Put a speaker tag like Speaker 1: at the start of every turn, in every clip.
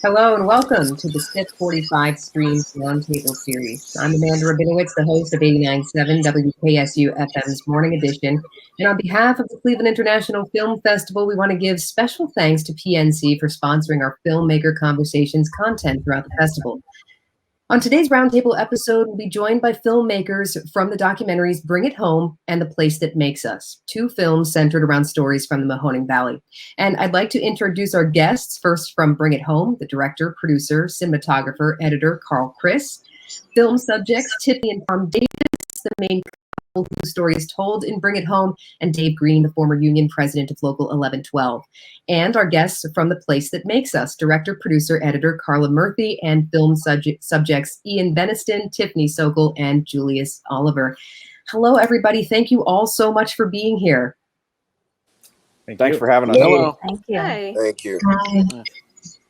Speaker 1: Hello and welcome to the CIFF45 Streams Roundtable series. I'm Amanda Rabinowitz, the host of 89.7 WKSU FM's Morning Edition. And on behalf of the Cleveland International Film Festival, we want to give special thanks to PNC for sponsoring our Filmmaker Conversations content throughout the festival. On today's Roundtable episode, we'll be joined by filmmakers from the documentaries Bring It Home and The Place That Makes Us, two films centered around stories from the Mahoning Valley. And I'd like to introduce our guests, first from Bring It Home, the director, producer, cinematographer, editor, Kriss, film subjects, Tiffany and Tom Davis, the main couple whose story is told in Bring It Home, and Dave Green, the former union president of Local 1112. And our guests from The Place That Makes Us, director, producer, editor, Karla Murthy, and film subjects, Beniston, Tiffany, Sokol, and Julius Oliver. Hello, everybody. Thank you all so much for being here.
Speaker 2: Thanks for having us.
Speaker 3: Hello.
Speaker 4: Thank you.
Speaker 3: Hi.
Speaker 2: Thank you.
Speaker 4: Hi.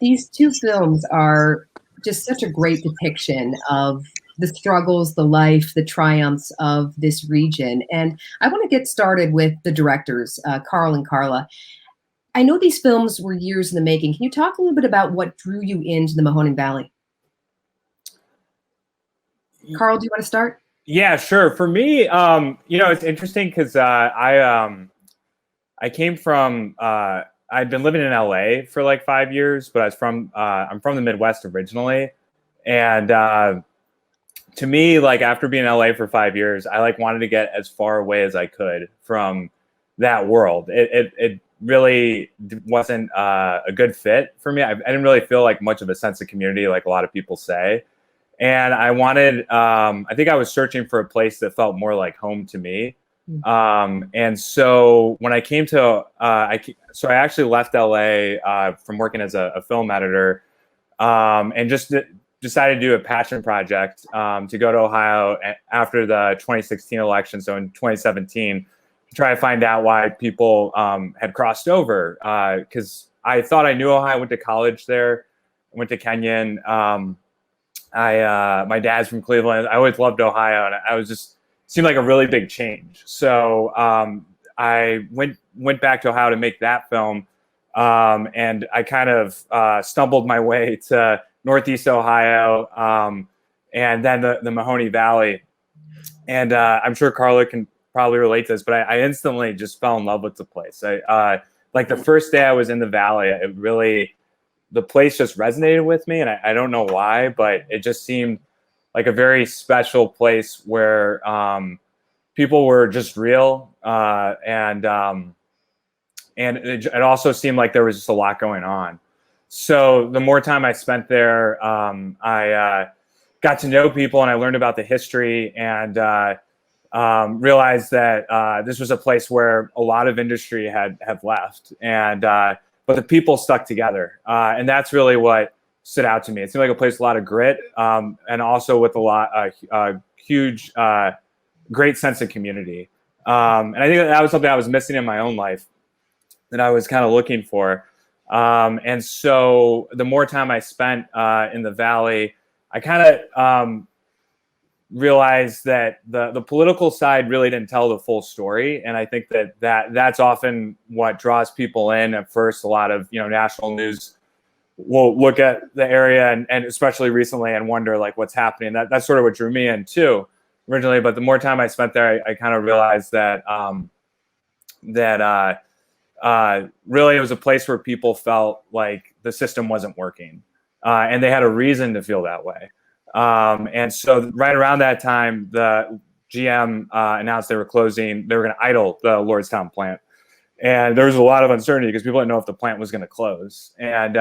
Speaker 1: These two films are just such a great depiction of the struggles, the life, the triumphs of this region. And I want to get started with the directors, Karl and Karla. I know these films were years in the making. Can you talk a little bit about what drew you into the Mahoning Valley? Karl, do you want to start?
Speaker 5: Yeah, sure. For me, it's interesting because I came from I'd been living in LA for like 5 years, but I'm from the Midwest originally, and to me, like after being in LA for 5 years, I like wanted to get as far away as I could from that world. It really wasn't a good fit for me. I didn't really feel like much of a sense of community, like a lot of people say. And I wanted, I think I was searching for a place that felt more like home to me. And so when I came to, I actually left LA from working as a film editor and just decided to do a passion project to go to Ohio after the 2016 election. So in 2017, to try to find out why people had crossed over. Because I thought I knew Ohio. I went to college there. I went to Kenyon. My dad's from Cleveland. I always loved Ohio, and I was just seemed like a really big change. So I went back to Ohio to make that film, and I kind of stumbled my way to Northeast Ohio, and then the Mahoning Valley. And I'm sure Karla can probably relate to this, but I instantly just fell in love with the place. Like the first day I was in the valley, the place just resonated with me, and I don't know why, but it just seemed like a very special place where people were just real, and it also seemed like there was just a lot going on. So the more time I spent there, I got to know people, and I learned about the history, and realized that this was a place where a lot of industry had left, and but the people stuck together, and that's really what stood out to me. It seemed like a place with a lot of grit, and also with a huge, great sense of community. And I think that was something I was missing in my own life that I was kind of looking for. And so the more time I spent in the Valley, I kind of realized that the political side really didn't tell the full story. And I think that's often what draws people in at first. A lot of, national news will look at the area and especially recently and wonder like what's happening. That's sort of what drew me in too originally. But the more time I spent there, I kind of realized that really it was a place where people felt like the system wasn't working, and they had a reason to feel that way. And so right around that time, the GM announced they were going to idle the Lordstown plant. And there was a lot of uncertainty because people didn't know if the plant was going to close. And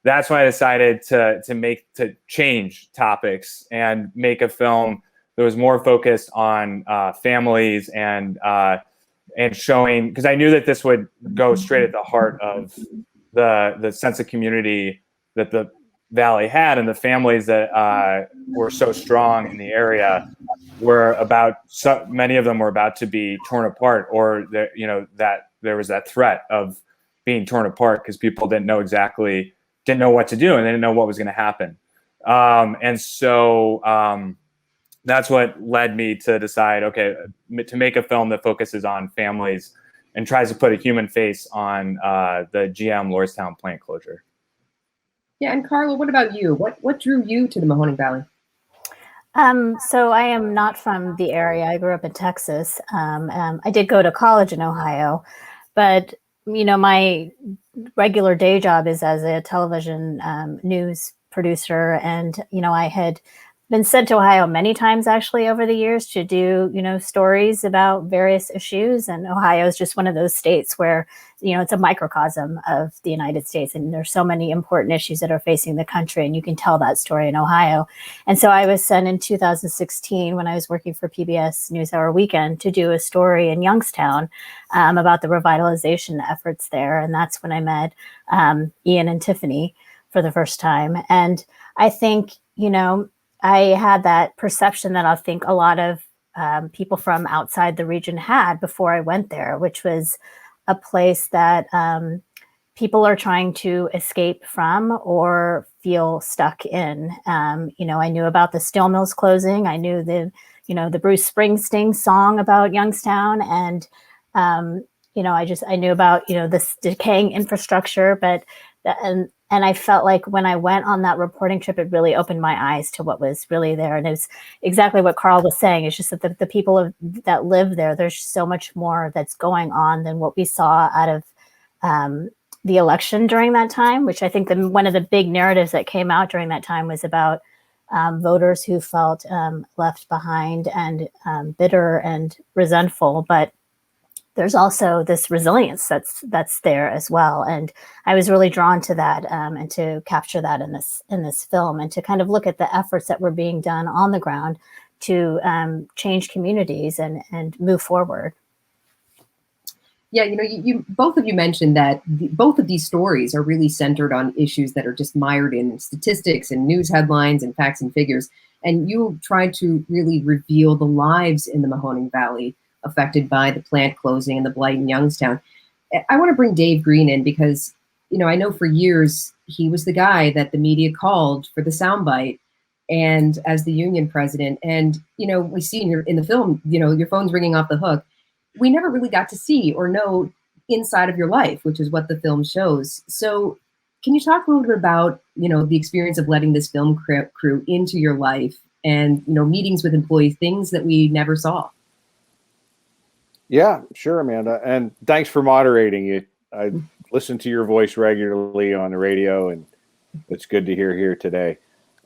Speaker 5: that's when I decided to change topics and make a film that was more focused on families and showing, because I knew that this would go straight at the heart of the sense of community that the Valley had, and the families that were so strong in the area many of them were about to be torn apart, or that there was that threat of being torn apart because people didn't know what to do, and they didn't know what was going to happen. And so that's what led me to decide, okay, to make a film that focuses on families and tries to put a human face on the GM Lordstown plant closure.
Speaker 1: Yeah, and Karla, what about you? What drew you to the Mahoning Valley?
Speaker 3: So I am not from the area. I grew up in Texas. I did go to college in Ohio, but my regular day job is as a television news producer, and I had been sent to Ohio many times actually over the years to do stories about various issues, and Ohio is just one of those states where it's a microcosm of the United States, and there's so many important issues that are facing the country, and you can tell that story in Ohio. And so I was sent in 2016 when I was working for PBS NewsHour Weekend to do a story in Youngstown about the revitalization efforts there, and that's when I met Ian and Tiffany for the first time. And I think I had that perception that I think a lot of people from outside the region had before I went there, which was a place that people are trying to escape from or feel stuck in. I knew about the steel mills closing. I knew the Bruce Springsteen song about Youngstown, and I knew about this decaying infrastructure, but and I felt like when I went on that reporting trip, it really opened my eyes to what was really there. And it's exactly what Karl was saying. It's just that the people that live there, there's so much more that's going on than what we saw out of the election during that time, which I think one of the big narratives that came out during that time was about voters who felt left behind and bitter and resentful. But there's also this resilience that's there as well, and I was really drawn to that and to capture that in this film, and to kind of look at the efforts that were being done on the ground to change communities and move forward.
Speaker 1: Yeah, you both of you mentioned that both of these stories are really centered on issues that are just mired in statistics and news headlines and facts and figures, and you tried to really reveal the lives in the Mahoning Valley affected by the plant closing and the blight in Youngstown. I want to bring Dave Green in because, I know for years he was the guy that the media called for the soundbite, and as the union president. And, we see in the film, your phone's ringing off the hook. We never really got to see or know inside of your life, which is what the film shows. So can you talk a little bit about, the experience of letting this film crew into your life and, meetings with employees, things that we never saw?
Speaker 2: Yeah, sure, Amanda. And thanks for moderating it. I listen to your voice regularly on the radio, and it's good to hear here today.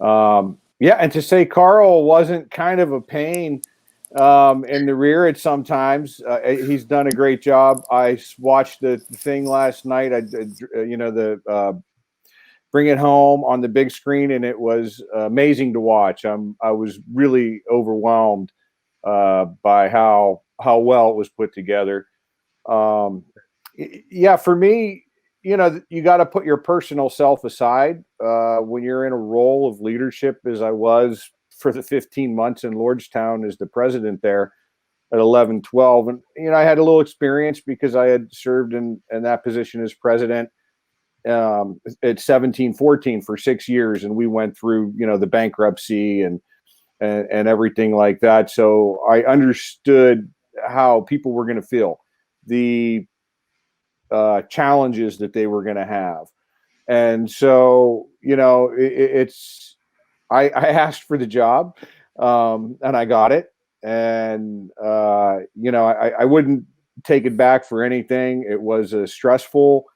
Speaker 2: Yeah, and to say Karl wasn't kind of a pain in the rear at sometimes. He's done a great job. I watched the thing last night. I did, the Bring It Home on the big screen, and it was amazing to watch. I was really overwhelmed by how well it was put together. Yeah, for me, you got to put your personal self aside when you're in a role of leadership, as I was for the 15 months in Lordstown as the president there at 11-12. And, I had a little experience because I had served in that position as president at 17-14 for 6 years. And we went through, the bankruptcy and everything like that. So I understood how people were going to feel, the challenges that they were going to have. And so, I asked for the job and I got it. And, I wouldn't take it back for anything. It was a stressful,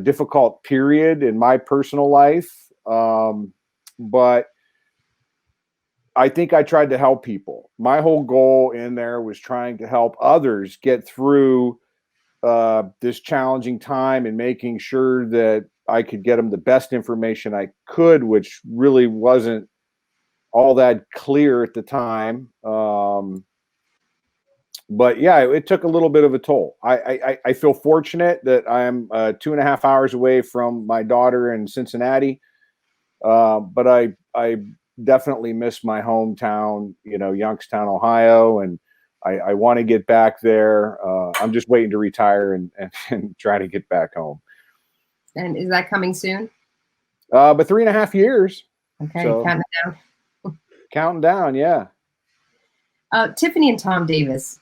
Speaker 2: difficult period in my personal life. But I think I tried to help people. My whole goal in there was trying to help others get through this challenging time and making sure that I could get them the best information I could, which really wasn't all that clear at the time. But yeah, it took a little bit of a toll. I feel fortunate that I'm 2.5 hours away from my daughter in Cincinnati. But I definitely miss my hometown, Youngstown, Ohio, and I want to get back there. I'm just waiting to retire and try to get back home.
Speaker 1: And is that coming soon?
Speaker 2: But 3.5 years.
Speaker 1: Okay,
Speaker 2: so,
Speaker 1: counting down.
Speaker 2: Counting down, yeah.
Speaker 1: Tiffany and Tom Davis,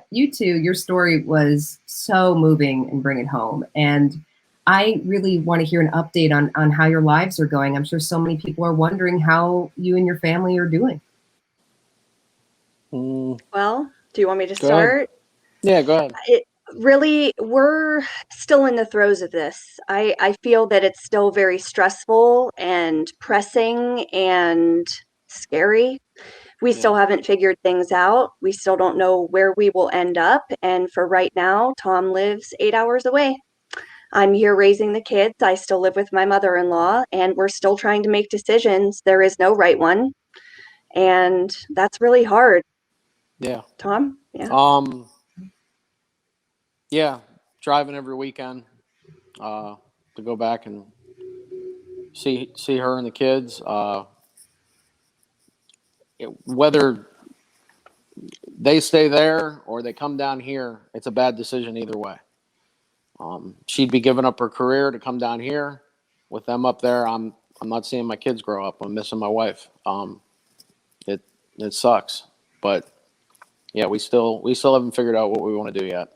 Speaker 1: you two, your story was so moving and Bring It Home. And I really want to hear an update on how your lives are going. I'm sure so many people are wondering how you and your family are doing.
Speaker 4: Well, do you want me to
Speaker 6: Go ahead.
Speaker 4: start?
Speaker 6: Yeah, go ahead.
Speaker 4: Really, we're still in the throes of this. I feel that it's still very stressful and pressing and scary. We still haven't figured things out. We still don't know where we will end up. And for right now, Tom lives 8 hours away. I'm here raising the kids. I still live with my mother-in-law, and we're still trying to make decisions. There is no right one. And that's really hard.
Speaker 6: Yeah.
Speaker 4: Tom? Yeah.
Speaker 6: Yeah, driving every weekend to go back and see her and the kids. Whether they stay there or they come down here, it's a bad decision either way. She'd be giving up her career to come down here. With them up there, I'm not seeing my kids grow up. I'm missing my wife. It sucks, but yeah, we still haven't figured out what we want to do yet.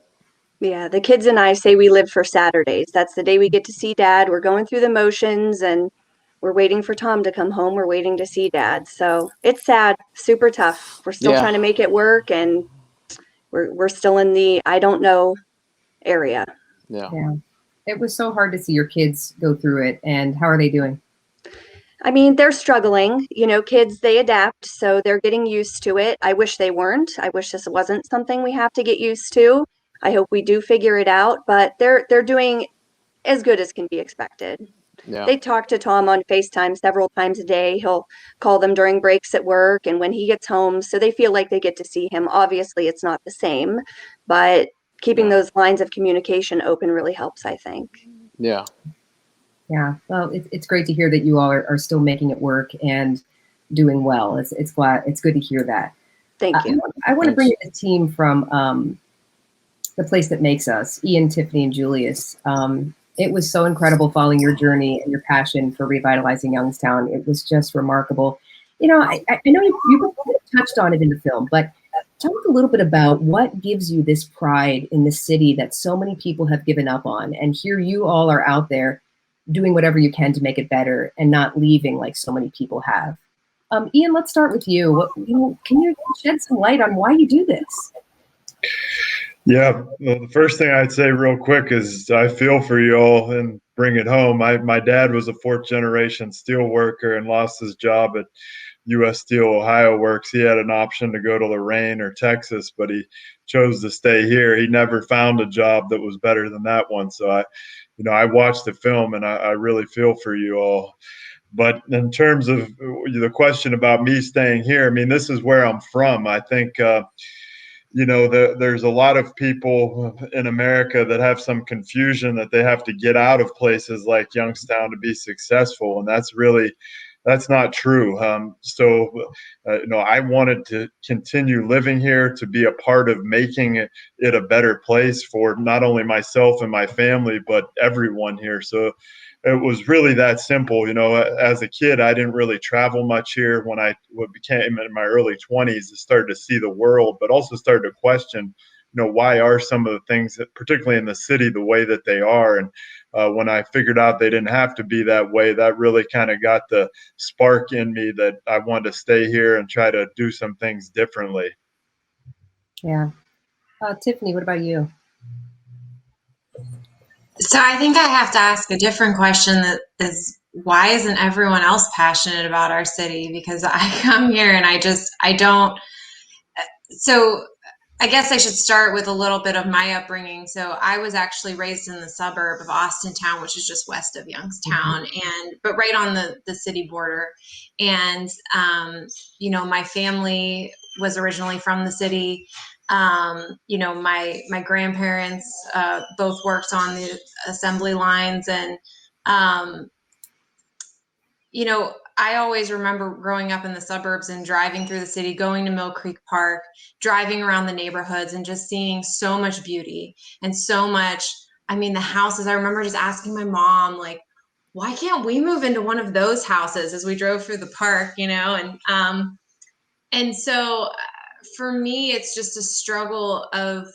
Speaker 4: Yeah, the kids and I say we live for Saturdays. That's the day we get to see Dad. We're going through the motions and we're waiting for Tom to come home. We're waiting to see Dad. So it's sad, super tough. We're still trying to make it work, and we're still in the I don't know area.
Speaker 1: Yeah. It was so hard to see your kids go through it. And how are they doing?
Speaker 4: I mean, they're struggling. You know, kids, they adapt, so they're getting used to it. I wish they weren't. I wish this wasn't something we have to get used to. I hope we do figure it out, but they're doing as good as can be expected.
Speaker 6: Yeah.
Speaker 4: They talk to Tom on FaceTime several times a day. He'll call them during breaks at work and when he gets home, so they feel like they get to see him. Obviously, it's not the same, but keeping those lines of communication open really helps, I think.
Speaker 6: Yeah.
Speaker 1: Yeah. Well, it's great to hear that you all are still making it work and doing well. It's good to hear that.
Speaker 4: Thank you.
Speaker 1: I want to bring in a team from The Place That Makes Us, Ian, Tiffany, and Julius. It was so incredible following your journey and your passion for revitalizing Youngstown. It was just remarkable. You know, I know you touched on it in the film, but talk a little bit about what gives you this pride in the city that so many people have given up on. And here you all are out there doing whatever you can to make it better and not leaving like so many people have. Ian, let's start with you. Can you shed some light on why you do this?
Speaker 7: Yeah, well, the first thing I'd say real quick is I feel for you all and bring it home. My dad was a fourth generation steel worker and lost his job at U.S. Steel Ohio Works. He had an option to go to Lorraine or Texas, but he chose to stay here. He never found a job that was better than that one. So I watched the film and I really feel for you all. But in terms of the question about me staying here, I mean, this is where I'm from. I think, there's a lot of people in America that have some confusion that they have to get out of places like Youngstown to be successful. And that's not true. I wanted to continue living here, to be a part of making it a better place for not only myself and my family, but everyone here. So it was really that simple. As a kid, I didn't really travel much here. When I became in my early 20s, I started to see the world, but also started to question, why are some of the things, particularly in the city, the way that they are? And when I figured out they didn't have to be that way, that really kind of got the spark in me that I wanted to stay here and try to do some things differently.
Speaker 1: Yeah. Tiffany, what about you?
Speaker 8: So I think I have to ask a different question, that is, why isn't everyone else passionate about our city? Because I come here and I don't. So I guess I should start with a little bit of my upbringing. So I was actually raised in the suburb of Austintown, which is just west of Youngstown, but right on the city border. And, my family was originally from the city. My grandparents both worked on the assembly lines, and I always remember growing up in the suburbs and driving through the city, going to Mill Creek Park, driving around the neighborhoods and just seeing so much beauty and so much. I mean, the houses, I remember just asking my mom, like, why can't we move into one of those houses as we drove through the park, and so for me, it's just a struggle of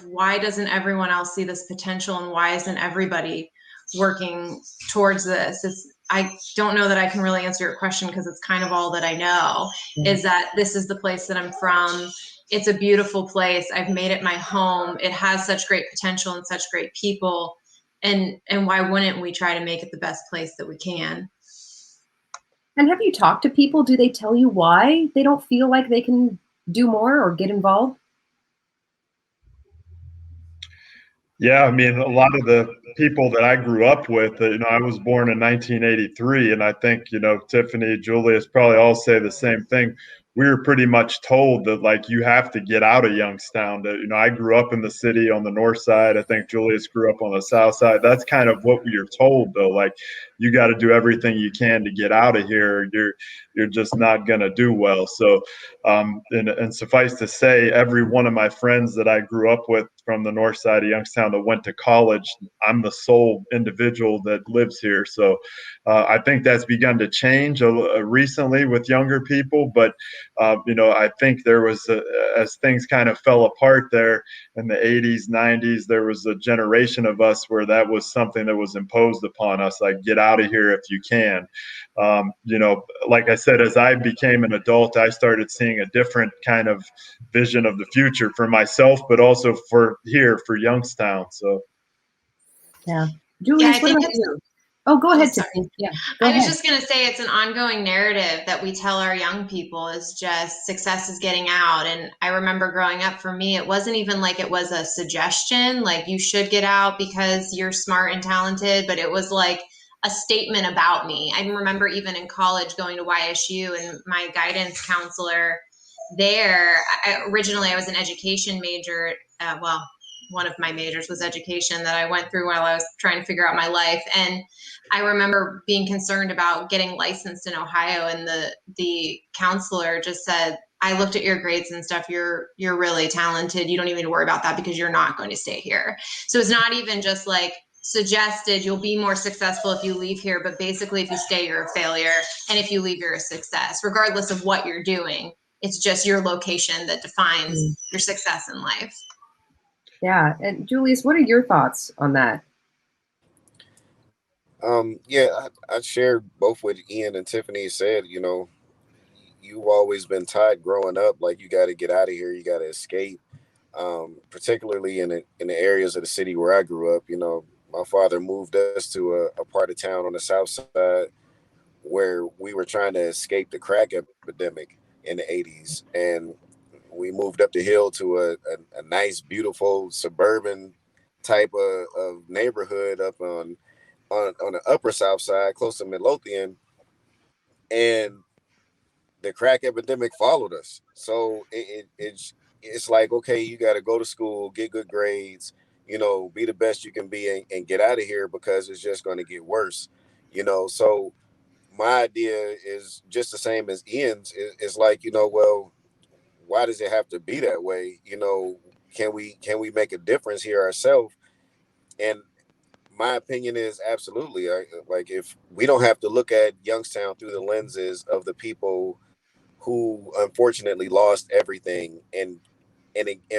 Speaker 8: why doesn't everyone else see this potential, and why isn't everybody working towards this. I don't know that I can really answer your question because it's kind of all that I know is that this is the place that I'm from. It's a beautiful place. I've made it my home. It has such great potential and such great people. And why wouldn't we try to make it the best place that we can?
Speaker 1: And have you talked to people? Do they tell you why they don't feel like they can do more or get involved?
Speaker 7: Yeah, I mean, a lot of the people that I grew up with, I was born in 1983, and I think, Tiffany, Julius probably all say the same thing. We were pretty much told that, like, you have to get out of Youngstown. That, I grew up in the city on the north side. I think Julius grew up on the south side. That's kind of what we are told, though. Like, you got to do everything you can to get out of here. You're just not going to do well. So, and suffice to say, every one of my friends that I grew up with from the north side of Youngstown that went to college, I'm the sole individual that lives here. So I think that's begun to change recently with younger people. But, I think there was, as things kind of fell apart there in the 80s, 90s, there was a generation of us where that was something that was imposed upon us, like, get out of here if you can. Like I said, as I became an adult, I started seeing a different kind of vision of the future for myself, but also for Youngstown. So,
Speaker 1: yeah, Julius, what about you? Oh, go ahead, Tiffany. Yeah,
Speaker 8: I was just going to say it's an ongoing narrative that we tell our young people is just success is getting out. And I remember growing up, for me, it wasn't even like it was a suggestion, like you should get out because you're smart and talented, but it was like a statement about me. I remember even in college going to YSU and my guidance counselor there, originally I was an education major. One of my majors was education that I went through while I was trying to figure out my life. And I remember being concerned about getting licensed in Ohio, and the counselor just said, I looked at your grades and stuff. You're really talented. You don't even need to worry about that because you're not going to stay here. So it's not even just like suggested you'll be more successful if you leave here, but basically if you stay, you're a failure. And if you leave, you're a success, regardless of what you're doing. It's just your location that defines your success in life.
Speaker 1: Yeah. And Julius, what are your thoughts on that?
Speaker 9: Yeah, I shared both what Ian and Tiffany said. You've always been taught growing up, like, you got to get out of here, you got to escape. Particularly in the areas of the city where I grew up. My father moved us to a part of town on the south side where we were trying to escape the crack epidemic in the 80s, and we moved up the hill to a nice, beautiful suburban type of neighborhood up on the upper south side, close to Midlothian, and the crack epidemic followed us. So it's like, okay, you got to go to school, get good grades, be the best you can be, and get out of here because it's just going to get worse. So my idea is just the same as Ian's. It's like, well, why does it have to be that way? Can we make a difference here ourselves? And my opinion is absolutely. Like, if we don't have to look at Youngstown through the lenses of the people who unfortunately lost everything and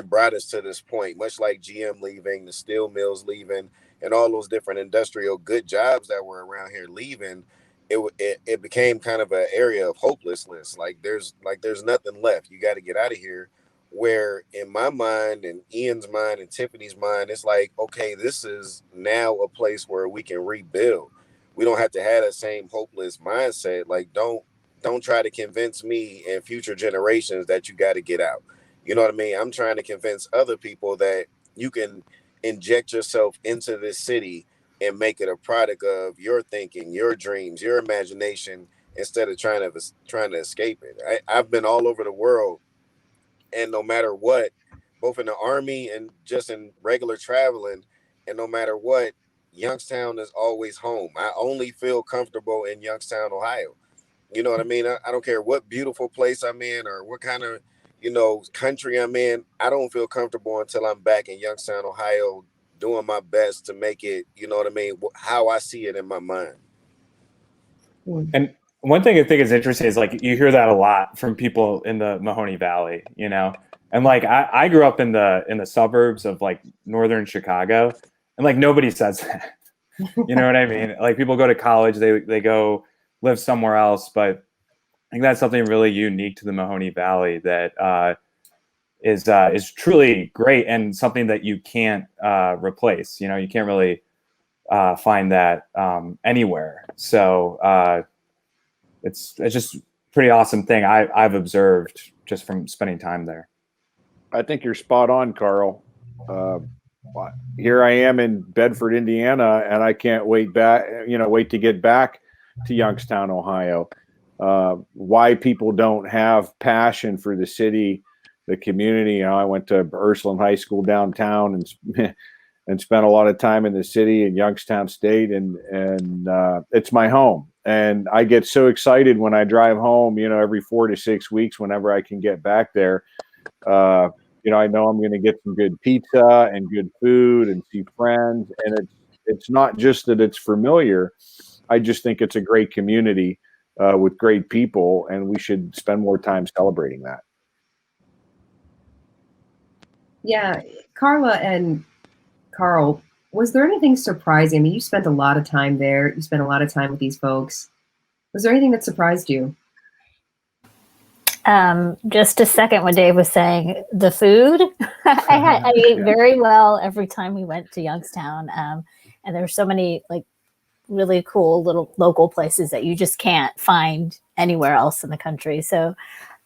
Speaker 9: brought us to this point, much like GM leaving, the steel mills leaving, and all those different industrial good jobs that were around here leaving, it became kind of an area of hopelessness. Like there's nothing left. You got to get out of here. Where in my mind and Ian's mind and Tiffany's mind, it's like, okay, this is now a place where we can rebuild. We don't have to have that same hopeless mindset. Like, don't try to convince me and future generations that you got to get out. You know what I mean? I'm trying to convince other people that you can inject yourself into this city and make it a product of your thinking, your dreams, your imagination, instead of trying to escape it. I've been all over the world, and no matter what, both in the Army and just in regular traveling, and no matter what, Youngstown is always home. I only feel comfortable in Youngstown, Ohio. You know what I mean? I don't care what beautiful place I'm in or what kind of, country I'm in. I don't feel comfortable until I'm back in Youngstown, Ohio, doing my best to make it, you know what I mean, how I see it in my mind.
Speaker 5: And one thing I think is interesting is, like, you hear that a lot from people in the Mahoning Valley, and like I grew up in the suburbs of like northern Chicago, and like nobody says that. You know what I mean? Like people go to college, they go live somewhere else, but I think that's something really unique to the Mahoning Valley that is truly great and something that you can't replace. You know, you can't really find that anywhere. So it's just a pretty awesome thing I've observed just from spending time there.
Speaker 2: I think you're spot on, Carl. Here I am in Bedford, Indiana, and I can't wait to get back to Youngstown, Ohio. Why people don't have passion for the city, the community. You know, I went to Ursuline High School downtown and spent a lot of time in the city in Youngstown State, and it's my home. And I get so excited when I drive home, you know, every 4 to 6 weeks, whenever I can get back there. You know, I know I'm going to get some good pizza and good food and see friends. And it's not just that it's familiar. I just think it's a great community with great people, and we should spend more time celebrating that.
Speaker 1: Yeah, Karla and Carl, was there anything surprising? I mean, you spent a lot of time there. You spent a lot of time with these folks. Was there anything that surprised you?
Speaker 3: Just a second, what Dave was saying, the food. I ate very well every time we went to Youngstown, and there were so many like really cool little local places that you just can't find anywhere else in the country. So,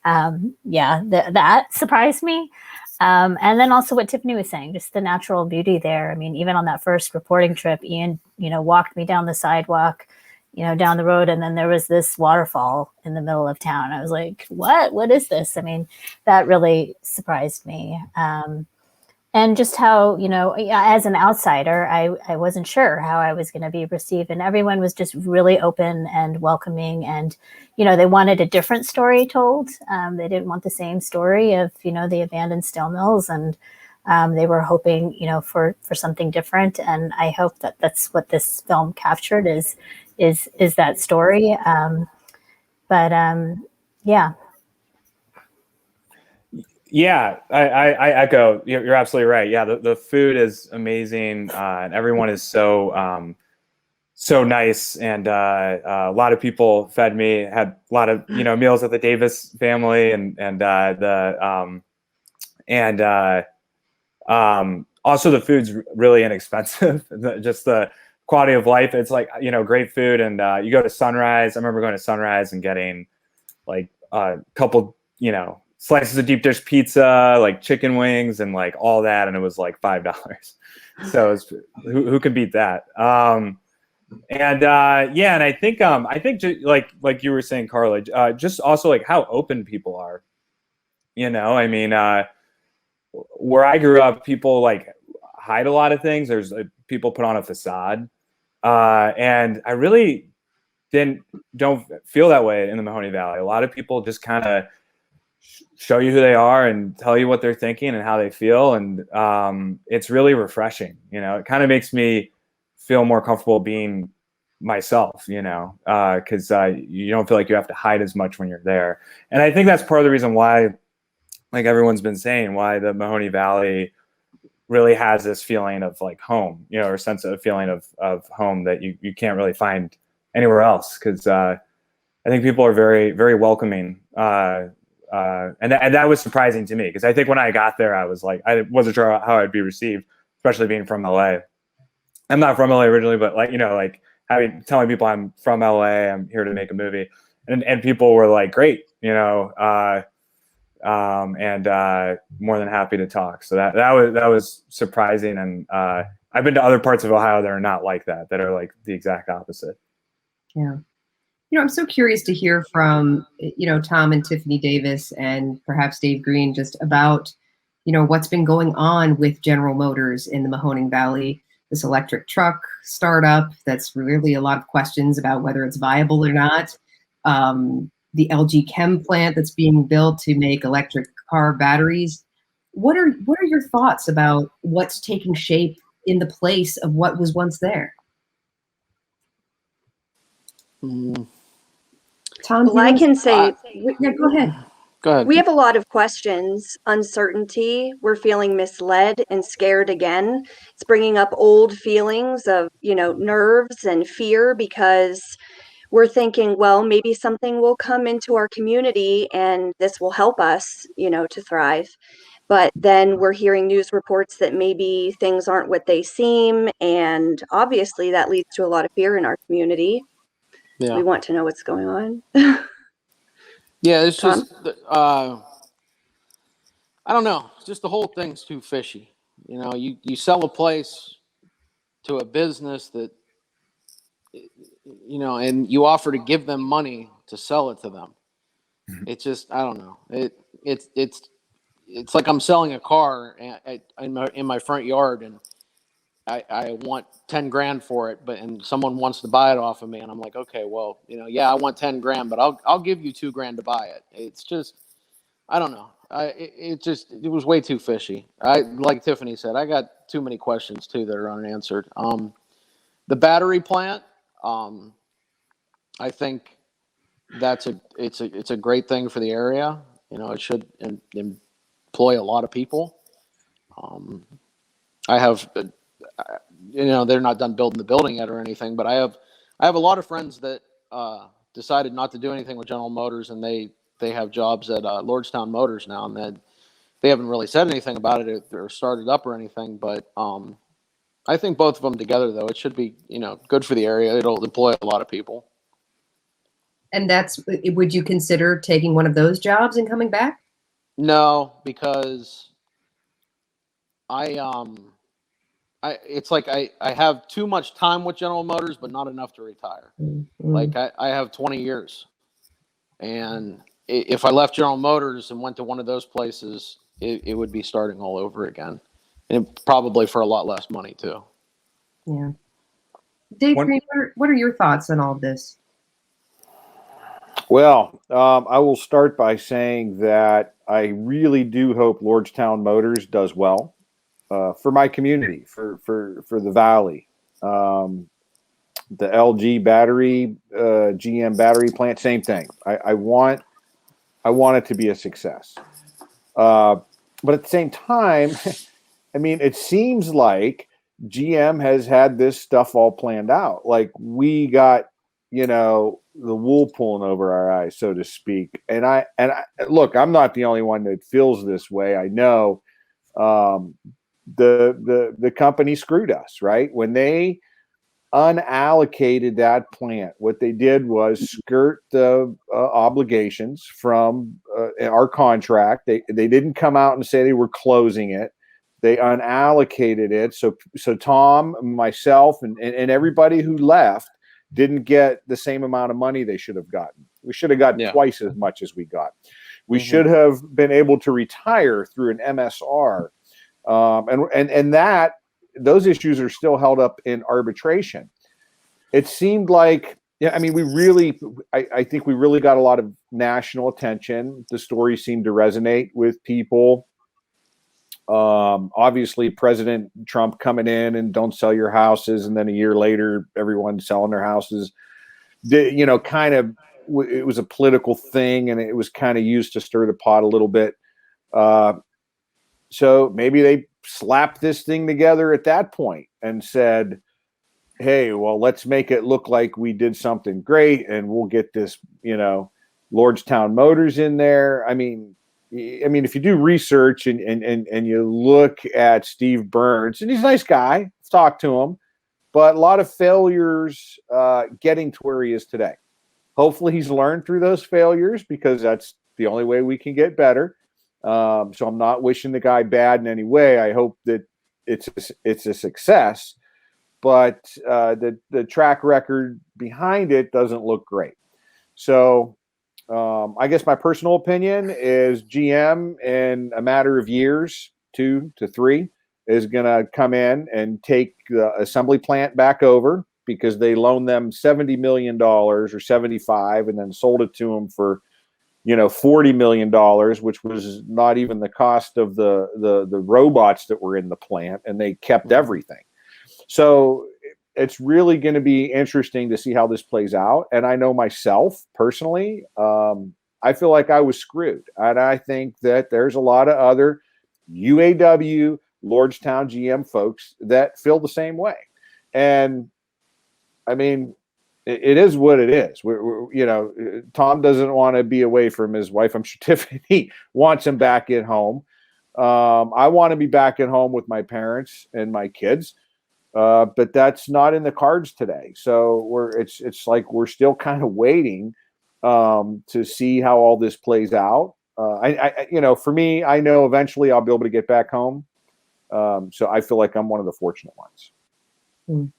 Speaker 3: yeah, that surprised me. And then also what Tiffany was saying, just the natural beauty there. I mean, even on that first reporting trip, Ian, you know, walked me down the sidewalk, you know, down the road, and then there was this waterfall in the middle of town. I was like, what is this? I mean, that really surprised me. And just how, you know, as an outsider, I wasn't sure how I was going to be received. And everyone was just really open and welcoming. And, you know, they wanted a different story told. They didn't want the same story of, you know, the abandoned steel mills. And they were hoping, you know, for something different. And I hope that that's what this film captured is that story. Yeah.
Speaker 5: Yeah, I echo. You're absolutely right. Yeah, the food is amazing, and everyone is so nice. And a lot of people fed me. Had a lot of meals at the Davis family, and also the food's really inexpensive. Just the quality of life. It's like great food, and you go to Sunrise. I remember going to Sunrise and getting like a couple slices of deep dish pizza, like chicken wings and like all that, and it was like $5. So who can beat that? And I think just like you were saying, Karla, just also like how open people are. I mean, where I grew up, people like hide a lot of things. There's people put on a facade, and I really don't feel that way in the Mahoning Valley. A lot of people just kind of show you who they are and tell you what they're thinking and how they feel, and it's really refreshing. It kind of makes me feel more comfortable being myself, because you don't feel like you have to hide as much when you're there. And I think that's part of the reason why, like everyone's been saying, why the Mahoning Valley really has this feeling of like home, or sense of feeling of home that you can't really find anywhere else. Because I think people are very, very welcoming. And that was surprising to me, because I think when I got there, I was like, I wasn't sure how I'd be received, especially being from LA. I'm not from LA originally, but telling people I'm from LA, I'm here to make a movie, and people were like, great, and more than happy to talk. So that was surprising. And I've been to other parts of Ohio that are not like that are like the exact opposite.
Speaker 1: Yeah. I'm so curious to hear from, Tom and Tiffany Davis and perhaps Dave Green just about, what's been going on with General Motors in the Mahoning Valley, this electric truck startup. That's really a lot of questions about whether it's viable or not. The LG Chem plant that's being built to make electric car batteries. What are your thoughts about what's taking shape in the place of what was once there? Tom,
Speaker 4: well, I can say,
Speaker 1: yeah, go ahead.
Speaker 6: Go ahead.
Speaker 4: We have a lot of questions, uncertainty. We're feeling misled and scared again. It's bringing up old feelings of, nerves and fear because we're thinking, well, maybe something will come into our community and this will help us, to thrive. But then we're hearing news reports that maybe things aren't what they seem. And obviously that leads to a lot of fear in our community.
Speaker 6: Yeah.
Speaker 4: We want to know what's going on.
Speaker 6: Yeah, it's
Speaker 4: Tom?
Speaker 6: just, I don't know. Just the whole thing's too fishy. You sell a place to a business that, and you offer to give them money to sell it to them. It's just, I don't know. It's like I'm selling a car in my front yard, and I want 10 grand for it, and someone wants to buy it off of me, and I'm like, okay, well, yeah, I want 10 grand, but I'll give you 2 grand to buy it. It's just, I don't know. It was way too fishy. Like Tiffany said, I got too many questions too that are unanswered. The battery plant, I think it's a great thing for the area. It should employ a lot of people. I have, they're not done building the building yet or anything, but I have a lot of friends that decided not to do anything with General Motors, and they have jobs at Lordstown Motors now, and they haven't really said anything about it or started up or anything. But I think both of them together, though, it should be good for the area. It'll employ a lot of people.
Speaker 1: And would you consider taking one of those jobs and coming back?
Speaker 6: No, because it's like I have too much time with General Motors, but not enough to retire.
Speaker 1: Mm-hmm.
Speaker 6: Like I have 20 years, and if I left General Motors and went to one of those places, it would be starting all over again, and probably for a lot less money too.
Speaker 1: Yeah. Dave Green, what are your thoughts on all of this?
Speaker 2: Well, I will start by saying that I really do hope Lordstown Motors does well for my community, for the Valley. The LG battery, GM battery plant, same thing. I want it to be a success. But at the same time, I mean, it seems like GM has had this stuff all planned out. Like we got, the wool pulling over our eyes, so to speak. And I look, I'm not the only one that feels this way. I know the company screwed us, right? When they unallocated that plant, what they did was skirt the obligations from our contract. They didn't come out and say they were closing it. They unallocated it. So Tom, myself, and everybody who left didn't get the same amount of money they should have gotten. We should have gotten twice as much as we got. We should have been able to retire through an MSR. And that those issues are still held up in arbitration. It seemed like, I think we really got a lot of national attention. The story seemed to resonate with people. Obviously President Trump coming in and don't sell your houses, and then a year later everyone's selling their houses. It was a political thing, and it was kind of used to stir the pot a little bit. So maybe they slapped this thing together at that point and said, hey, well, let's make it look like we did something great, and we'll get this, Lordstown Motors in there. I mean, if you do research and you look at Steve Burns, and he's a nice guy, let's talk to him, but a lot of failures getting to where he is today. Hopefully he's learned through those failures, because that's the only way we can get better. So I'm not wishing the guy bad in any way. I hope that it's a success, but the track record behind it doesn't look great. So I guess my personal opinion is GM, in a matter of years, 2 to 3, is going to come in and take the assembly plant back over, because they loaned them $70 million or 75 and then sold it to them for, $40 million, which was not even the cost of the robots that were in the plant, and they kept everything. So it's really going to be interesting to see how this plays out. And I know myself personally, I feel like I was screwed. And I think that there's a lot of other UAW, Lordstown GM folks that feel the same way. And I mean, it is what it is. Tom doesn't want to be away from his wife. I'm sure Tiffany wants him back at home. I want to be back at home with my parents and my kids, but that's not in the cards today. So it's like we're still kind of waiting to see how all this plays out. For me, I know eventually I'll be able to get back home. So I feel like I'm one of the fortunate ones.
Speaker 1: Mm.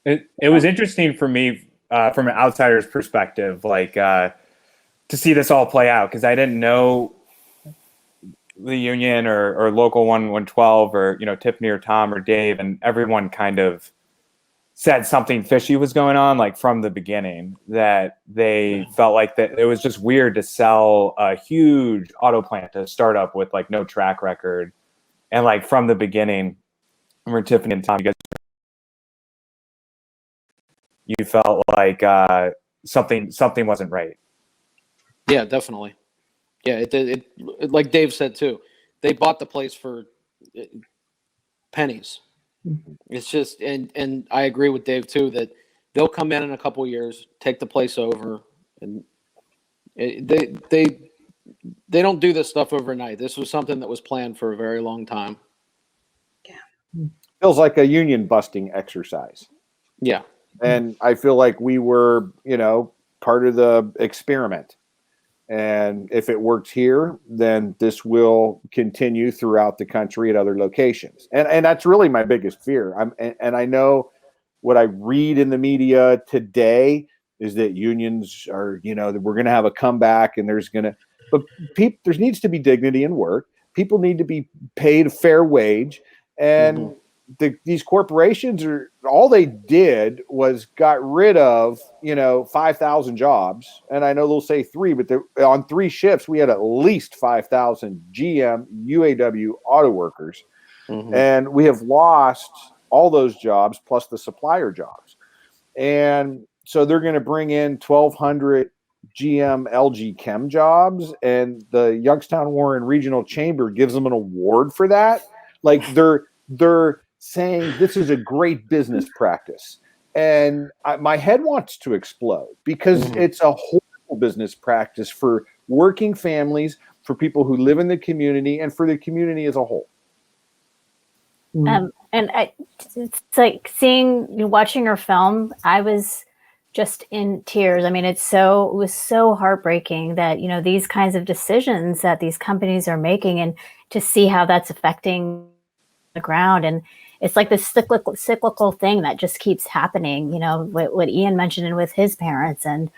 Speaker 5: It was interesting for me from an outsider's perspective, to see this all play out, because I didn't know the union or local 112 or Tiffany or Tom or Dave, and everyone kind of said something fishy was going on from the beginning, that they felt like that it was just weird to sell a huge auto plant to a startup with no track record. And from the beginning, I remember Tiffany and Tom, you felt like something wasn't right.
Speaker 6: Yeah, definitely. Yeah, it like Dave said too, they bought the place for pennies. It's just, and I agree with Dave too, that they'll come in a couple of years, take the place over, and they don't do this stuff overnight. This was something that was planned for a very long time.
Speaker 4: Yeah,
Speaker 2: feels like a union busting exercise.
Speaker 6: Yeah,
Speaker 2: and I feel like we were, part of the experiment. And if it works here, then this will continue throughout the country at other locations. And that's really my biggest fear. And I know what I read in the media today is that unions are, that we're going to have a comeback, and but there needs to be dignity in work. People need to be paid a fair wage. And these corporations all they did was got rid of 5,000 jobs, and I know they'll say 3, but on 3 shifts we had at least 5,000 GM UAW auto workers, and we have lost all those jobs plus the supplier jobs, and so they're going to bring in 1,200 GM LG Chem jobs, and the Youngstown Warren Regional Chamber gives them an award for that. They're saying this is a great business practice, and my head wants to explode, because it's a horrible business practice for working families, for people who live in the community, and for the community as a whole.
Speaker 3: And it's like watching your film, I was just in tears. I mean, it was so heartbreaking that these kinds of decisions that these companies are making, and to see how that's affecting the ground. And it's like this cyclical thing that just keeps happening, what Ian mentioned with his parents, and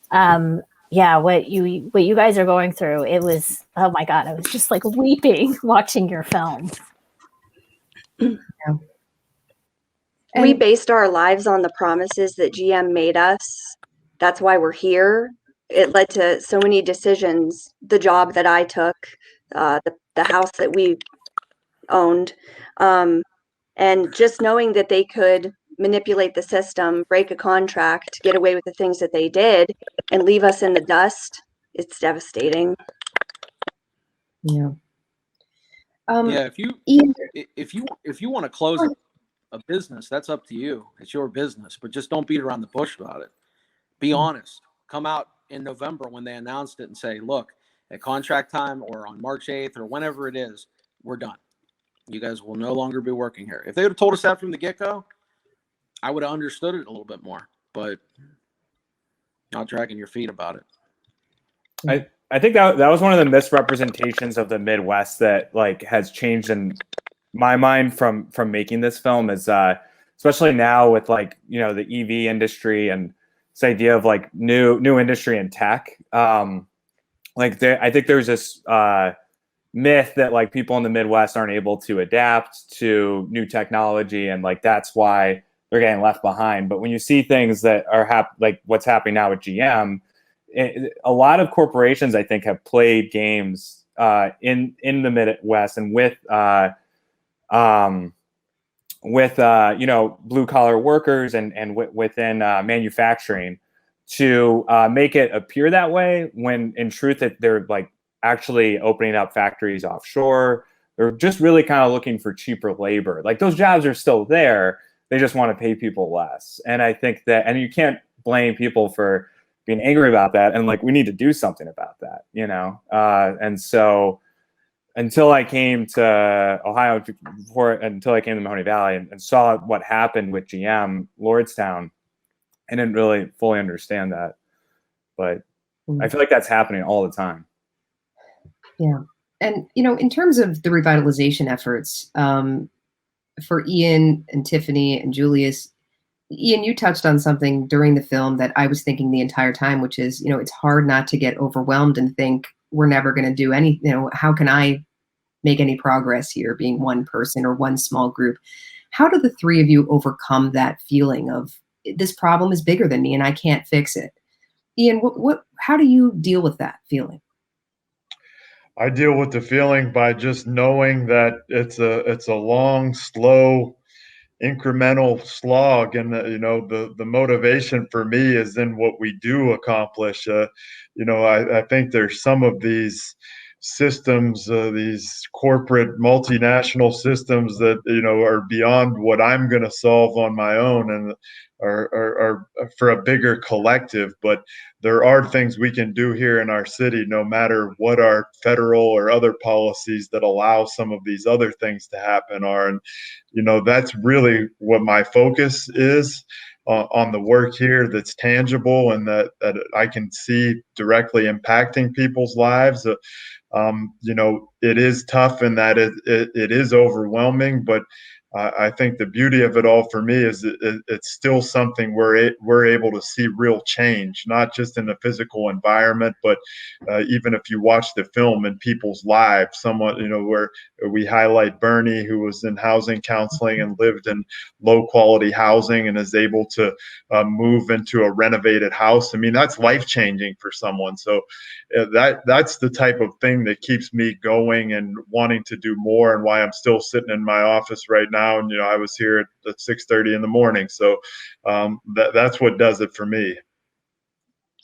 Speaker 3: what you guys are going through. It was, oh my God, I was just weeping watching your film.
Speaker 4: Yeah. We based our lives on the promises that GM made us. That's why we're here. It led to so many decisions. The job that I took, the house that we owned, and just knowing that they could manipulate the system, break a contract, get away with the things that they did, and leave us in the dust, it's devastating.
Speaker 1: Yeah.
Speaker 6: If you want to close a business, that's up to you. It's your business, but just don't beat around the bush about it. Be honest. Come out in November when they announced it and say, look, at contract time or on March 8th or whenever it is, we're done. You guys will no longer be working here. If they would have told us that from the get-go, I would have understood it a little bit more, but not dragging your feet about it.
Speaker 5: I think that was one of the misrepresentations of the Midwest that has changed in my mind from making this film, is especially now with the EV industry and this idea of new industry in tech. I think there's this myth that people in the Midwest aren't able to adapt to new technology, and that's why they're getting left behind. But when you see things that are what's happening now with GM, a lot of corporations I think have played games in the Midwest and with blue collar workers and within manufacturing to make it appear that way, when in truth that they're like actually opening up factories offshore. They're just really kind of looking for cheaper labor. Like, those jobs are still there. They just want to pay people less. And I think that, and you can't blame people for being angry about that. And like, we need to do something about that, you know? And so until I came to Ohio, until I came to Mahoning Valley and saw what happened with GM Lordstown, I didn't really fully understand that. But I feel like that's happening all the time.
Speaker 1: Yeah. And, you know, in terms of the revitalization efforts, for Ian and Tiffany and Julius, Ian, you touched on something during the film that I was thinking the entire time, which is, you know, it's hard not to get overwhelmed and think we're never going to do any, you know, how can I make any progress here, being one person or one small group? How do the three of you overcome that feeling of this problem is bigger than me and I can't fix it? Ian, how do you deal with that feeling?
Speaker 7: I deal with the feeling by just knowing that it's a long, slow, incremental slog, and you know, the motivation for me is in what we do accomplish. You know, I think there's some of these systems, these corporate multinational systems that, you know, are beyond what I'm going to solve on my own, and are for a bigger collective. But there are things we can do here in our city, no matter what our federal or other policies that allow some of these other things to happen are. And, you know, that's really what my focus is on the work here, that's tangible and that I can see directly impacting people's lives. You know, it is tough in that it is overwhelming, but I think the beauty of it all for me is it's still something we're able to see real change, not just in the physical environment, but even if you watch the film in people's lives. Someone, you know, where we highlight Bernie, who was in housing counseling and lived in low quality housing and is able to move into a renovated house. I mean, that's life changing for someone. So that's the type of thing that keeps me going and wanting to do more, and why I'm still sitting in my office right now. And, you know, I was here at 6:30 in the morning. So that's what does it for me.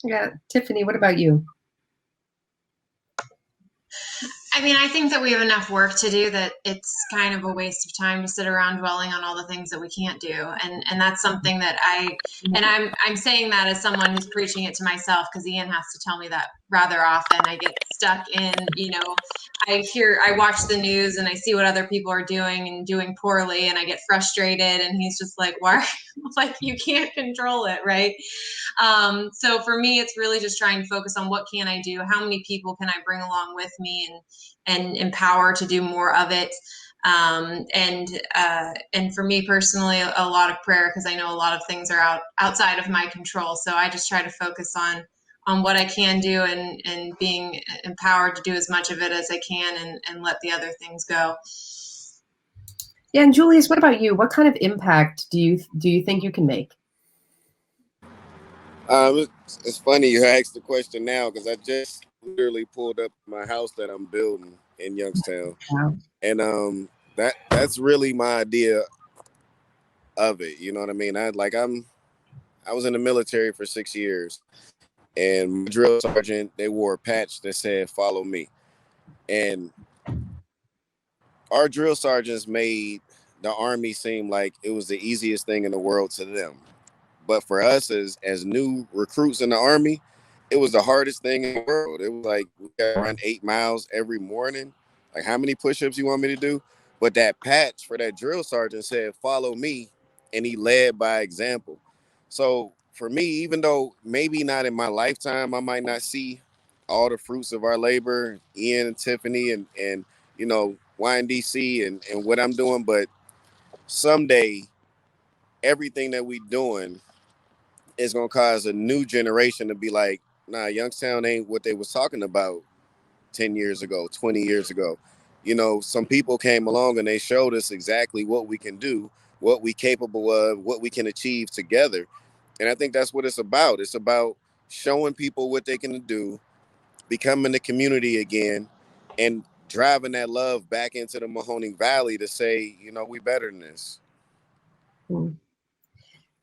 Speaker 1: Yeah. Tiffany, what about you?
Speaker 8: I mean, I think that we have enough work to do that it's kind of a waste of time to sit around dwelling on all the things that we can't do. And that's something that I'm saying that as someone who's preaching it to myself, because Ian has to tell me that rather often. I get stuck in, you know, I watch the news and I see what other people are doing and doing poorly, and I get frustrated, and he's just like, why? Like, you can't control it, right? So for me, it's really just trying to focus on what can I do? How many people can I bring along with me and empower to do more of it? And for me personally, a lot of prayer, because I know a lot of things are outside of my control. So I just try to focus on what I can do and being empowered to do as much of it as I can and let the other things go.
Speaker 1: Yeah, and Julius, what about you? What kind of impact do you think you can make?
Speaker 9: It's funny you asked the question now, because I just literally pulled up my house that I'm building in Youngstown.
Speaker 1: Wow.
Speaker 9: And that's really my idea of it. You know what I mean? I was in the military for 6 years, and my drill sergeant, they wore a patch that said "Follow me," and our drill sergeants made the Army seem like it was the easiest thing in the world to them. But for us as new recruits in the Army, it was the hardest thing in the world. It was like, we got to run 8 miles every morning. Like, how many push-ups you want me to do? But that patch for that drill sergeant said, "Follow me," and he led by example. So for me, even though maybe not in my lifetime, I might not see all the fruits of our labor, Ian and Tiffany and you know, YNDC and what I'm doing, but someday everything that we doing is gonna cause a new generation to be like, nah, Youngstown ain't what they was talking about 10 years ago, 20 years ago. You know, some people came along and they showed us exactly what we can do, what we capable of, what we can achieve together. And I think that's what it's about. It's about showing people what they can do, becoming the community again, and driving that love back into the Mahoning Valley to say, you know, we better than this.
Speaker 1: You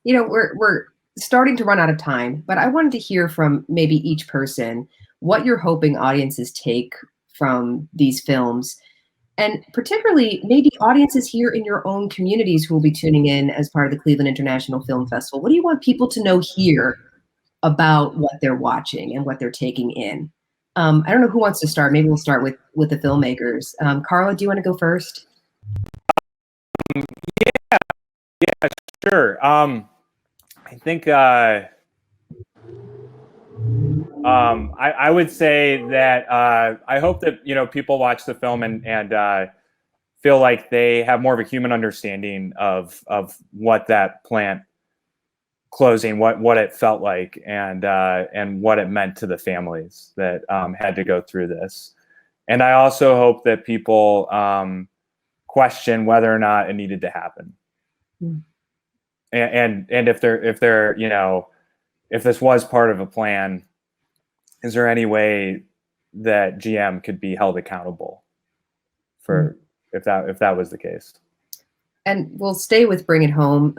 Speaker 1: know, we're starting to run out of time, but I wanted to hear from maybe each person what you're hoping audiences take from these films. And particularly, maybe audiences here in your own communities who will be tuning in as part of the Cleveland International Film Festival. What do you want people to know here about what they're watching and what they're taking in? I don't know who wants to start. Maybe we'll start with the filmmakers. Karla, do you want to go first?
Speaker 5: Yeah, sure. I think I would say that I hope that people watch the film and feel like they have more of a human understanding of what that plant closing, what it felt like, and what it meant to the families that had to go through this. And I also hope that people question whether or not it needed to happen. Mm. And if this was part of a plan, is there any way that GM could be held accountable for if that was the case?
Speaker 1: And we'll stay with Bring It Home.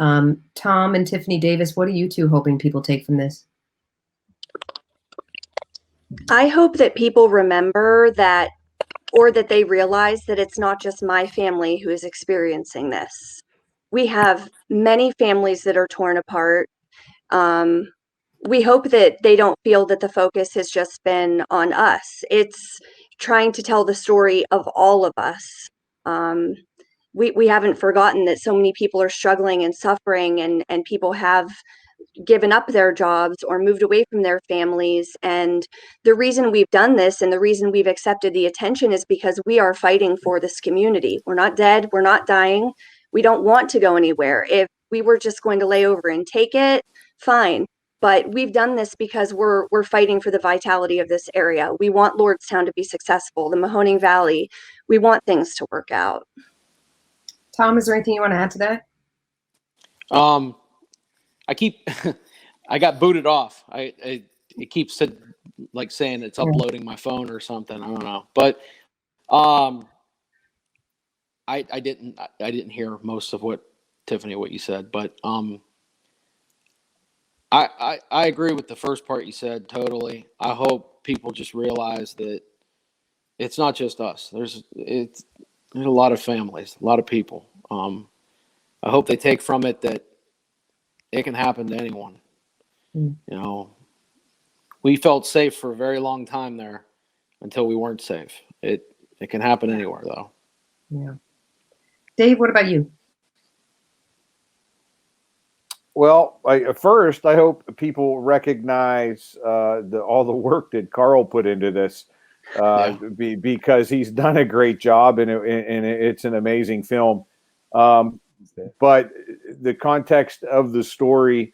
Speaker 1: Tom and Tiffany Davis, what are you two hoping people take from this?
Speaker 4: I hope that people remember that, or that they realize that it's not just my family who is experiencing this. We have many families that are torn apart. We hope that they don't feel that the focus has just been on us. It's trying to tell the story of all of us. We haven't forgotten that so many people are struggling and suffering, and people have given up their jobs or moved away from their families. And the reason we've done this and the reason we've accepted the attention is because we are fighting for this community. We're not dead. We're not dying. We don't want to go anywhere. If we were just going to lay over and take it, fine. But we've done this because we're fighting for the vitality of this area. We want Lordstown to be successful, the Mahoning Valley. We want things to work out.
Speaker 1: Tom, is there anything you want to add to that?
Speaker 6: I got booted off. It keeps saying it's uploading my phone or something. I don't know, but I didn't hear most of what you said, but I agree with the first part you said totally. I hope people just realize that it's not just us. There's a lot of families, a lot of people. I hope they take from it that it can happen to anyone. We felt safe for a very long time there until we weren't safe. It can happen anywhere, though.
Speaker 1: Yeah. Dave, what about you?
Speaker 2: Well, first, I hope people recognize all the work that Carl put into this, because he's done a great job, and it's an amazing film. But the context of the story,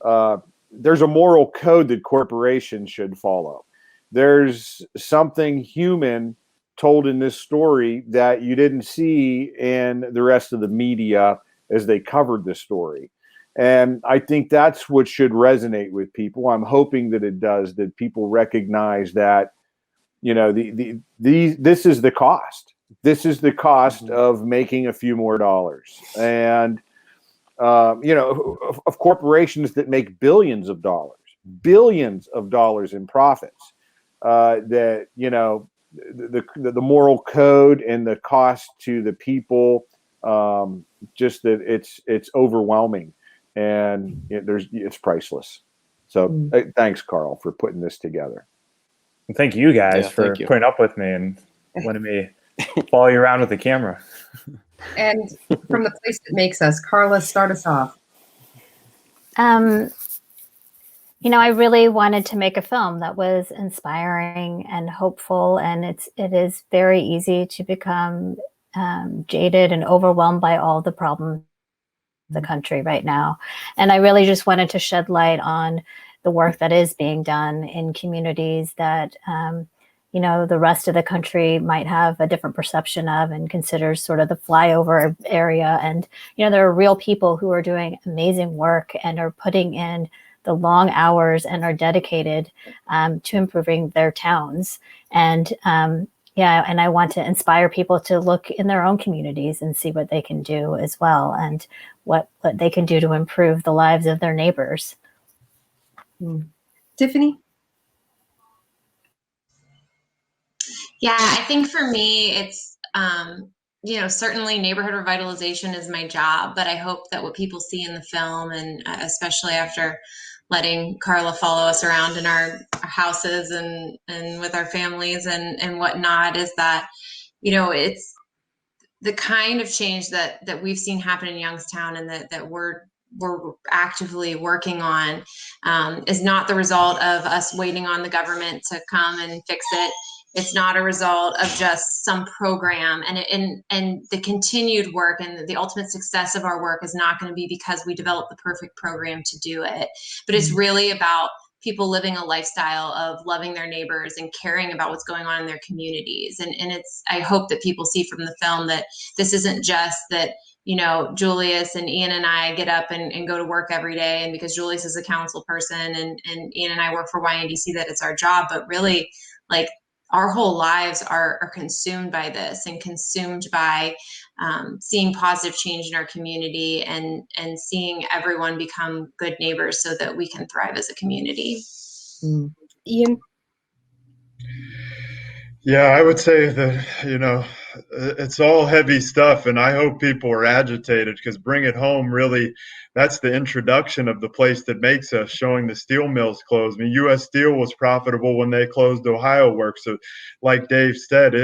Speaker 2: there's a moral code that corporations should follow. There's something human told in this story that you didn't see in the rest of the media as they covered the story. And I think that's what should resonate with people. I'm hoping that it does, that people recognize that, this is the cost. This is the cost of making a few more dollars. And, of corporations that make billions of dollars in profits, that, the moral code and the cost to the people, just that it's overwhelming, and it's priceless. So thanks, Carl, for putting this together.
Speaker 5: And thank you guys for putting up with me and letting me follow you around with the camera.
Speaker 1: And from the place that makes us, Karla, start us off.
Speaker 3: I really wanted to make a film that was inspiring and hopeful, and it is very easy to become jaded and overwhelmed by all the problems in the country right now. And I really just wanted to shed light on the work that is being done in communities that the rest of the country might have a different perception of and considers sort of the flyover area. And, there are real people who are doing amazing work and are putting in the long hours and are dedicated to improving their towns. And and I want to inspire people to look in their own communities and see what they can do as well, and what they can do to improve the lives of their neighbors.
Speaker 1: Tiffany?
Speaker 8: Yeah, I think for me, it's, certainly neighborhood revitalization is my job, but I hope that what people see in the film, and especially after letting Karla follow us around in our houses and with our families and whatnot, is that, it's the kind of change that we've seen happen in Youngstown and that we're actively working on is not the result of us waiting on the government to come and fix it. It's not a result of just some program, and the continued work and the ultimate success of our work is not going to be because we developed the perfect program to do it, but it's really about people living a lifestyle of loving their neighbors and caring about what's going on in their communities. And I hope that people see from the film that this isn't just that, Julius and Ian and I get up and go to work every day, and because Julius is a council person and Ian and I work for YNDC, that it's our job, but really, like, our whole lives are consumed by this and consumed by seeing positive change in our community and seeing everyone become good neighbors so that we can thrive as a community.
Speaker 1: Ian?
Speaker 7: Yeah, I would say that, it's all heavy stuff, and I hope people are agitated, because Bring It Home really, that's the introduction of the place that makes us, showing the steel mills closed. I mean, U.S. Steel was profitable when they closed Ohio Works. So like Dave said,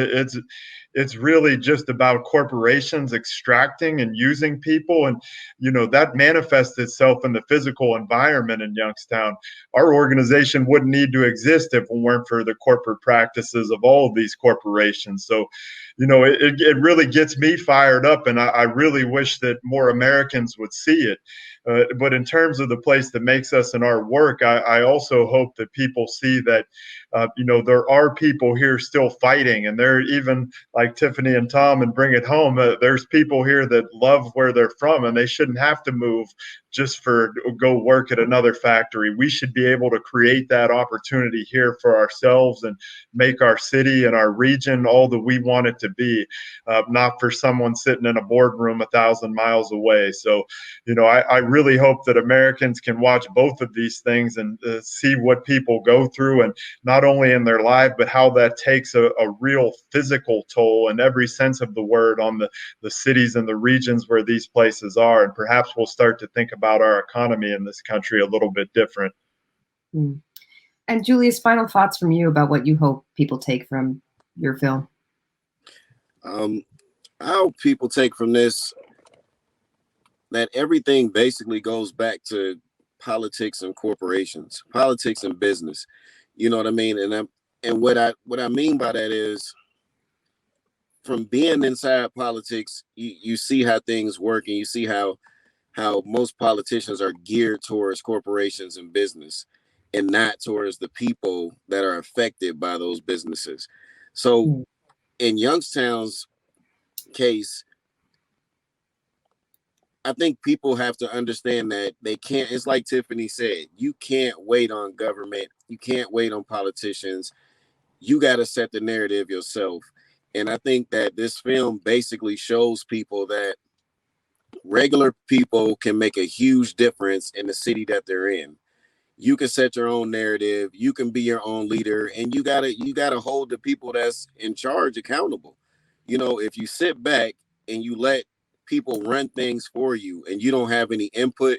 Speaker 7: it's really just about corporations extracting and using people. And, that manifests itself in the physical environment in Youngstown. Our organization wouldn't need to exist if it weren't for the corporate practices of all of these corporations. So, it really gets me fired up, and I really wish that more Americans would see it. But in terms of the place that makes us in our work, I also hope that people see that, there are people here still fighting, and they're even like Tiffany and Tom and Bring It Home. There's people here that love where they're from, and they shouldn't have to move just for go work at another factory. We should be able to create that opportunity here for ourselves and make our city and our region all that we want it to be, not for someone sitting in a boardroom 1,000 miles away. So, I really hope that Americans can watch both of these things and see what people go through, and not only in their life, but how that takes a real physical toll in every sense of the word on the cities and the regions where these places are. And perhaps we'll start to think about our economy in this country a little bit different.
Speaker 1: And Julius, final thoughts from you about what you hope people take from your film.
Speaker 9: I hope people take from this that everything basically goes back to politics and corporations, politics and business. You know what I mean? And what I mean by that is, from being inside politics, you see how things work, and you see how most politicians are geared towards corporations and business, and not towards the people that are affected by those businesses. So in Youngstown's case, I think people have to understand that they can't, it's like Tiffany said, you can't wait on government. You can't wait on politicians. You got to set the narrative yourself. And I think that this film basically shows people that regular people can make a huge difference in the city that they're in. You can set your own narrative. You can be your own leader, and you gotta hold the people that's in charge accountable. If you sit back and you let people run things for you and you don't have any input,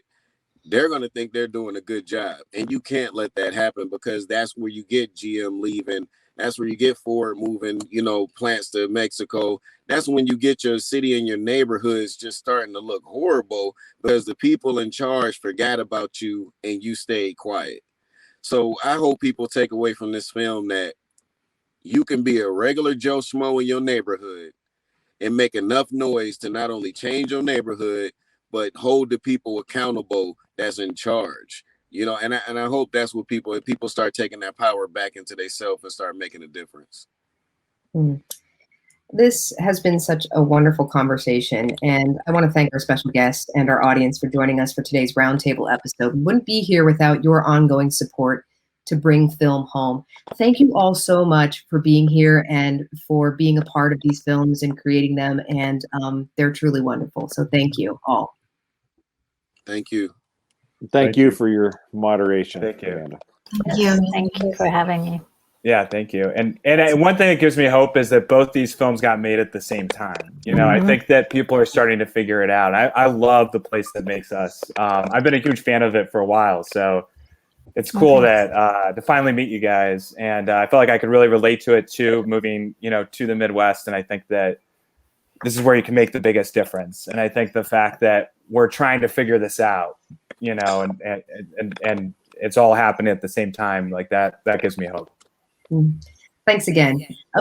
Speaker 9: they're going to think they're doing a good job. And you can't let that happen, because that's where you get GM leaving. That's where you get Ford moving, plants to Mexico. That's when you get your city and your neighborhoods just starting to look horrible, because the people in charge forgot about you and you stayed quiet. So I hope people take away from this film that you can be a regular Joe Schmo in your neighborhood and make enough noise to not only change your neighborhood, but hold the people accountable that's in charge. And I hope that's what people start taking that power back into themselves and start making a difference.
Speaker 1: This has been such a wonderful conversation, and I want to thank our special guest and our audience for joining us for today's roundtable episode. We wouldn't be here without your ongoing support to bring film home. Thank you all so much for being here and for being a part of these films and creating them, and they're truly wonderful. So thank you all.
Speaker 9: Thank you.
Speaker 2: Thank you for your moderation.
Speaker 5: Thank you.
Speaker 2: Amanda.
Speaker 8: Thank you.
Speaker 3: Thank you for having me.
Speaker 5: Yeah, thank you. And one thing that gives me hope is that both these films got made at the same time. You know, I think that people are starting to figure it out. I love The Place That Makes Us. I've been a huge fan of it for a while, so it's cool that to finally meet you guys. And I felt like I could really relate to it too, moving, you know, to the Midwest. And I think that this is where you can make the biggest difference. And I think the fact that we're trying to figure this out, you know, and it's all happening at the same time, like that gives me hope.
Speaker 1: Thanks again.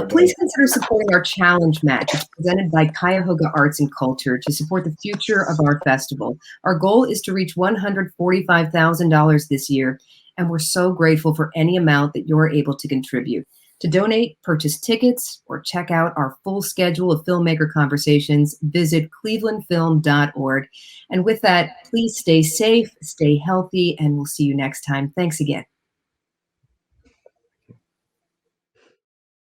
Speaker 1: Please consider supporting our challenge match. It's presented by Cuyahoga Arts and Culture to support the future of our festival. Our goal is to reach $145,000 this year, and we're so grateful for any amount that you're able to contribute. To donate, purchase tickets, or check out our full schedule of Filmmaker Conversations, visit clevelandfilm.org. And with that, please stay safe, stay healthy, and we'll see you next time. Thanks again.